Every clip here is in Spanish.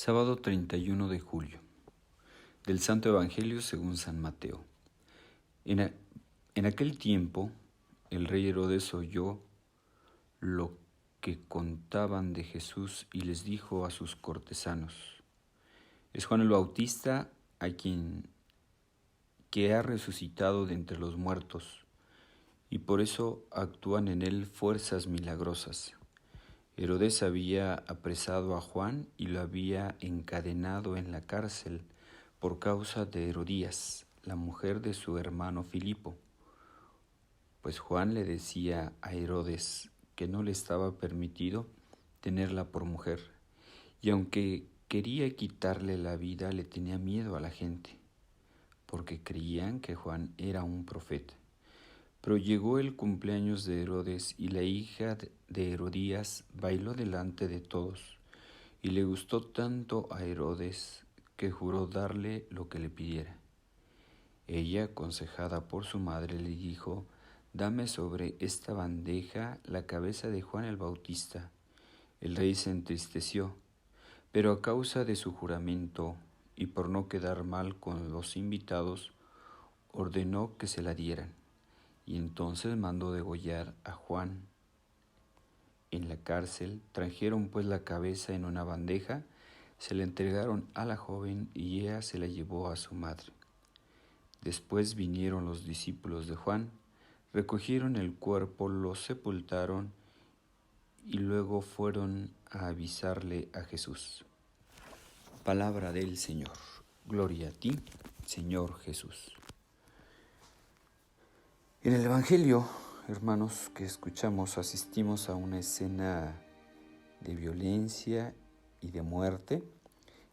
Sábado 31 de julio. Del Santo Evangelio según San Mateo. En aquel tiempo, el rey Herodes oyó lo que contaban de Jesús y les dijo a sus cortesanos: es Juan el Bautista que ha resucitado de entre los muertos, y por eso actúan en él fuerzas milagrosas. Herodes había apresado a Juan y lo había encadenado en la cárcel por causa de Herodías, la mujer de su hermano Filipo, pues Juan le decía a Herodes que no le estaba permitido tenerla por mujer, y aunque quería quitarle la vida, le tenía miedo a la gente, porque creían que Juan era un profeta. Pero llegó el cumpleaños de Herodes y la hija de Herodías bailó delante de todos, y le gustó tanto a Herodes que juró darle lo que le pidiera. Ella, aconsejada por su madre, le dijo: dame sobre esta bandeja la cabeza de Juan el Bautista. El rey se entristeció, pero a causa de su juramento y por no quedar mal con los invitados, ordenó que se la dieran. Y entonces mandó degollar a Juan. En la cárcel trajeron pues la cabeza en una bandeja, se la entregaron a la joven y ella se la llevó a su madre. Después vinieron los discípulos de Juan, recogieron el cuerpo, lo sepultaron y luego fueron a avisarle a Jesús. Palabra del Señor. Gloria a ti, Señor Jesús. En el Evangelio, hermanos, que escuchamos, asistimos a una escena de violencia y de muerte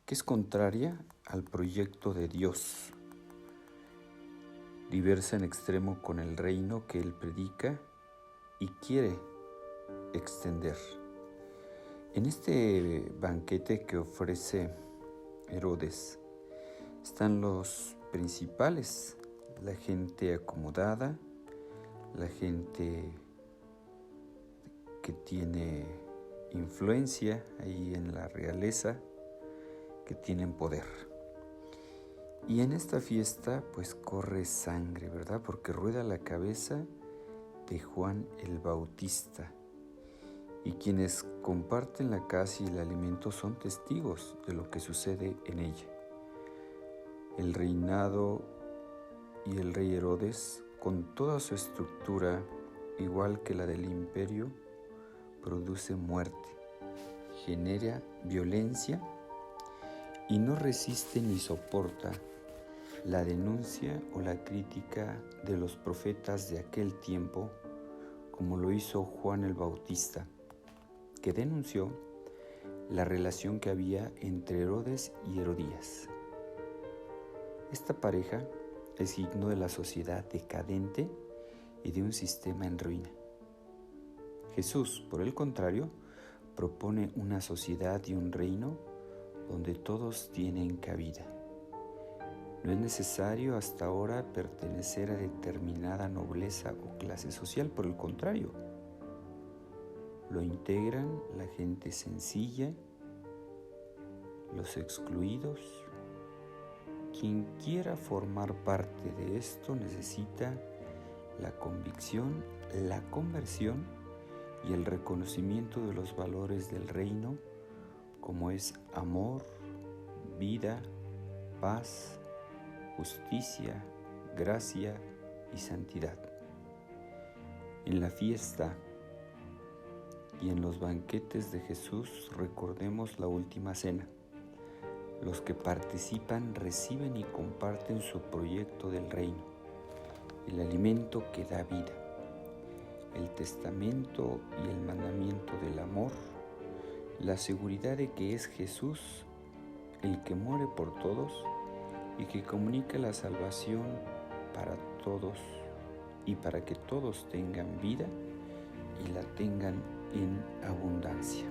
que es contraria al proyecto de Dios, diversa en extremo con el reino que él predica y quiere extender. En este banquete que ofrece Herodes están los principales, la gente acomodada, la gente que tiene influencia ahí en la realeza, que tienen poder. Y en esta fiesta pues corre sangre, ¿verdad? Porque rueda la cabeza de Juan el Bautista. Y quienes comparten la casa y el alimento son testigos de lo que sucede en ella. El reinado y el rey Herodes, con toda su estructura, igual que la del imperio, produce muerte, genera violencia y no resiste ni soporta la denuncia o la crítica de los profetas de aquel tiempo, como lo hizo Juan el Bautista, que denunció la relación que había entre Herodes y Herodías. Esta pareja es signo de la sociedad decadente y de un sistema en ruina. Jesús, por el contrario, propone una sociedad y un reino donde todos tienen cabida. No es necesario hasta ahora pertenecer a determinada nobleza o clase social, por el contrario, lo integran la gente sencilla, los excluidos. Quien quiera formar parte de esto necesita la convicción, la conversión y el reconocimiento de los valores del reino, como es amor, vida, paz, justicia, gracia y santidad. En la fiesta y en los banquetes de Jesús recordemos la última cena. Los que participan reciben y comparten su proyecto del reino, el alimento que da vida, el testamento y el mandamiento del amor, la seguridad de que es Jesús el que muere por todos y que comunica la salvación para todos y para que todos tengan vida y la tengan en abundancia.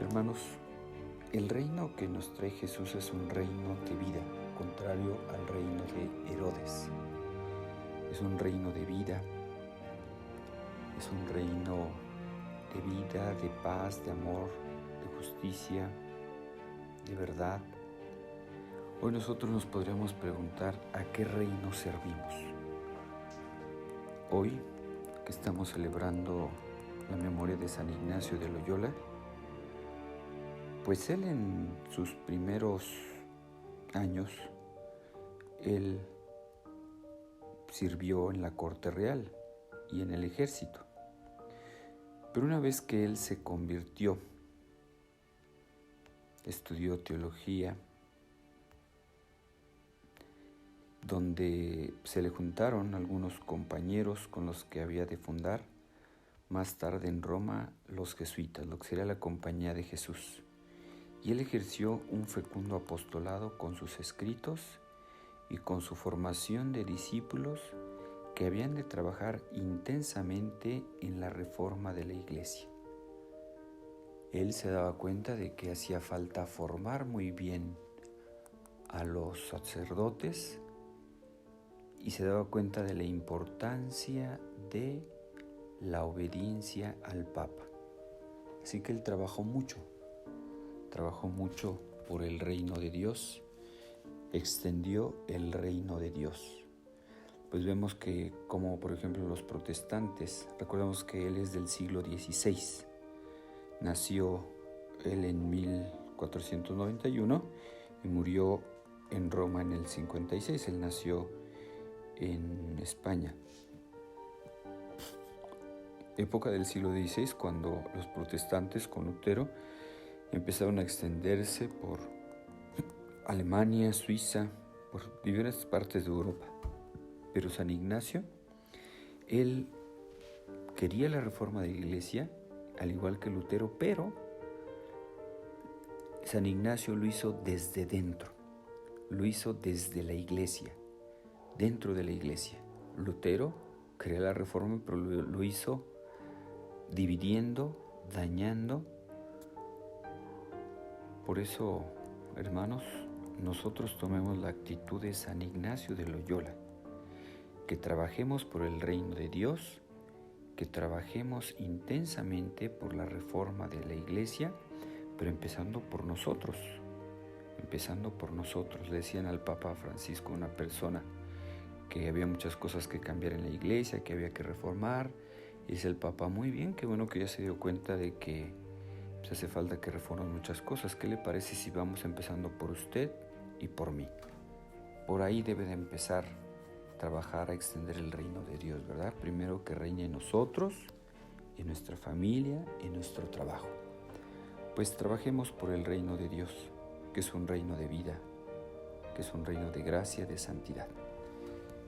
Hermanos, el reino que nos trae Jesús es un reino de vida, contrario al reino de Herodes. Es un reino de vida, es un reino de vida, de paz, de amor, de justicia, de verdad. Hoy nosotros nos podríamos preguntar a qué reino servimos. Hoy que estamos celebrando la memoria de San Ignacio de Loyola, pues él en sus primeros años, él sirvió en la corte real y en el ejército. Pero una vez que él se convirtió, estudió teología, donde se le juntaron algunos compañeros con los que había de fundar más tarde en Roma los jesuitas, lo que sería la Compañía de Jesús. Y él ejerció un fecundo apostolado con sus escritos y con su formación de discípulos que habían de trabajar intensamente en la reforma de la Iglesia. Él se daba cuenta de que hacía falta formar muy bien a los sacerdotes y se daba cuenta de la importancia de la obediencia al Papa. Así que él trabajó mucho por el reino de Dios, extendió el reino de Dios. Pues vemos que, como por ejemplo los protestantes, recordemos que él es del siglo XVI, nació él en 1491 y murió en Roma en el 56, él nació en España. Época del siglo XVI, cuando los protestantes con Lutero empezaron a extenderse por Alemania, Suiza, por diversas partes de Europa. Pero San Ignacio, él quería la reforma de la Iglesia, al igual que Lutero, pero San Ignacio lo hizo desde dentro, lo hizo desde la Iglesia, dentro de la Iglesia. Lutero quería la reforma, pero lo hizo dividiendo, dañando. Por eso, hermanos, nosotros tomemos la actitud de San Ignacio de Loyola, que trabajemos por el reino de Dios, que trabajemos intensamente por la reforma de la Iglesia, pero empezando por nosotros. Le decían al Papa Francisco, una persona, que había muchas cosas que cambiar en la Iglesia, que había que reformar. Y dice el Papa, muy bien, qué bueno que ya se dio cuenta de que pues, hace falta que reformen muchas cosas. ¿Qué le parece si vamos empezando por usted y por mí? Por ahí debe de empezar a trabajar, a extender el reino de Dios, ¿verdad? Primero que reine en nosotros, en nuestra familia, en nuestro trabajo. Pues trabajemos por el reino de Dios, que es un reino de vida, que es un reino de gracia, de santidad.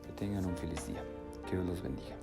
Que tengan un feliz día. Que Dios los bendiga.